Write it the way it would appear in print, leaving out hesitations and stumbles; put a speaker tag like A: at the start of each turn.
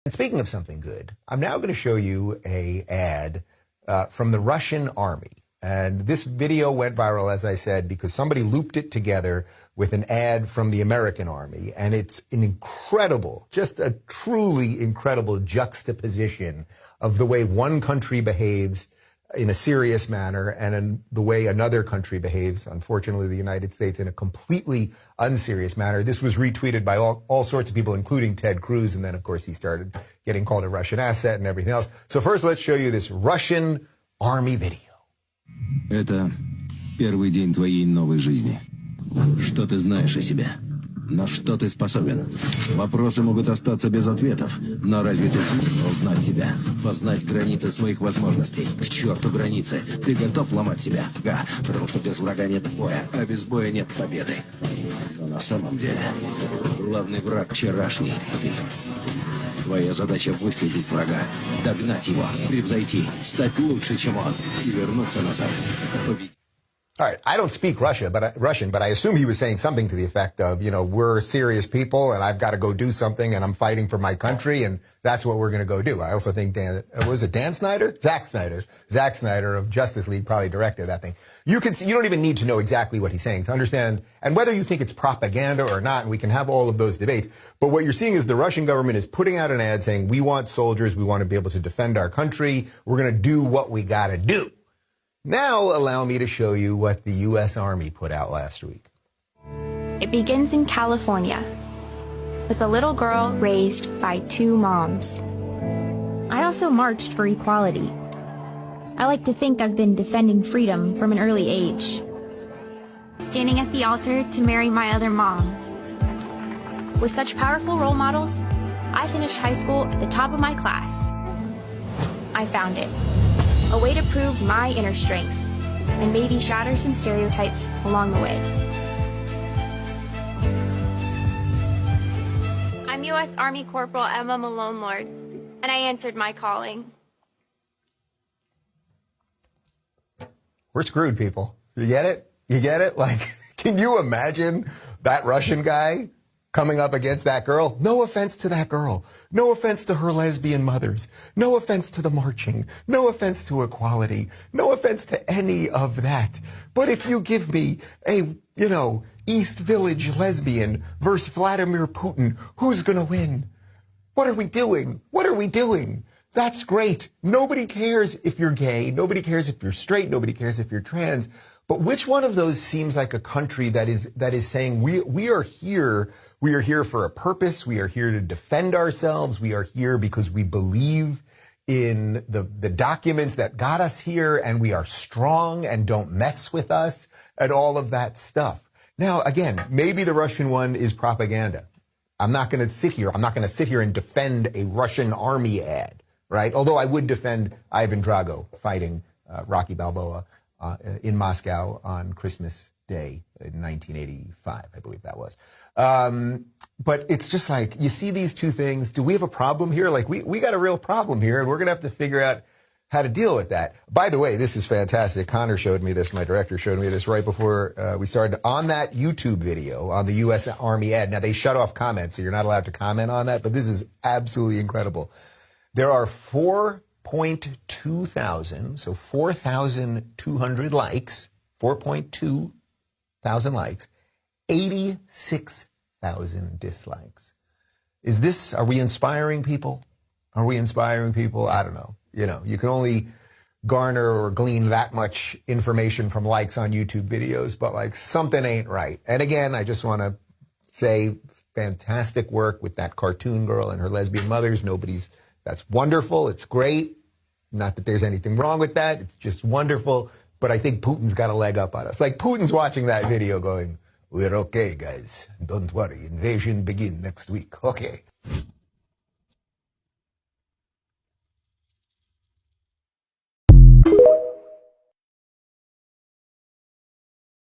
A: And speaking of something good, I'm now going to show you a ad from the Russian army. And this video went viral, as I said, because somebody looped it together with an ad from the American army. And it's an incredible, just a truly incredible juxtaposition of the way one country behaves in a serious manner and in the way another country behaves, unfortunately the United States, in a completely unserious manner. This was retweeted by all sorts of people, including Ted Cruz, and then, of course, he started getting called a Russian asset and everything else. So first, let's show you this Russian army video.
B: Это первый день твоей новой жизни. Что ты знаешь о себе? На что ты способен? Вопросы могут остаться без ответов, но разве ты сможешь узнать себя, познать границы своих возможностей? К черту границы! Ты готов ломать себя? Да, потому что без врага нет боя, а без боя нет победы. Но на самом деле, главный враг вчерашний — ты. Твоя задача выследить врага, догнать его, превзойти, стать лучше, чем он, и вернуться назад. Победить.
A: All right, I don't speak Russian, but I assume he was saying something to the effect of, we're serious people and I've got to go do something and I'm fighting for my country and that's what we're going to go do. I also think was it Dan Snyder? Zack Snyder of Justice League probably directed that thing. You don't even need to know exactly what he's saying to understand, and whether you think it's propaganda or not, and we can have all of those debates. But what you're seeing is the Russian government is putting out an ad saying, we want soldiers, we want to be able to defend our country, we're going to do what we got to do. Now, allow me to show you what the U.S. Army put out last week.
C: It begins in California, with a little girl raised by two moms. I also marched for equality. I like to think I've been defending freedom from an early age. Standing at the altar to marry my other mom. With such powerful role models, I finished high school at the top of my class. I found it. A way to prove my inner strength and maybe shatter some stereotypes along the way. I'm U.S. Army Corporal Emma Malone Lord, and I answered my calling.
A: We're screwed, people. You get it? You get it? Like, can you imagine that Russian guy coming up against that girl? No offense to that girl. No offense to her lesbian mothers. No offense to the marching. No offense to equality. No offense to any of that. But if you give me a, East Village lesbian versus Vladimir Putin, who's going to win? What are we doing? What are we doing? That's great. Nobody cares if you're gay. Nobody cares if you're straight. Nobody cares if you're trans. But which one of those seems like a country that is saying we are here? We are here for a purpose. We are here to defend ourselves. We are here because we believe in the documents that got us here, and we are strong and don't mess with us and all of that stuff. Now, again, maybe the Russian one is propaganda. I'm not going to sit here and defend a Russian army ad, right? Although I would defend Ivan Drago fighting Rocky Balboa in Moscow on Christmas Day in 1985, I believe that was. But it's just like, you see these two things. Do we have a problem here? Like, we got a real problem here, and we're going to have to figure out how to deal with that. By the way, this is fantastic. Connor showed me this. My director showed me this right before we started. On that YouTube video, on the U.S. Army ad, now they shut off comments, so you're not allowed to comment on that, but this is absolutely incredible. There are 4.2 thousand, so 4,200 likes, 4.2 thousand likes, 86,000 dislikes. Are we inspiring people? Are we inspiring people? I don't know. You can only garner or glean that much information from likes on YouTube videos, but like something ain't right. And again, I just want to say fantastic work with that cartoon girl and her lesbian mothers. That's wonderful. It's great. Not that there's anything wrong with that. It's just wonderful. But I think Putin's got a leg up on us. Like, Putin's watching that video going, we're okay, guys. Don't worry. Invasion begin next week. Okay.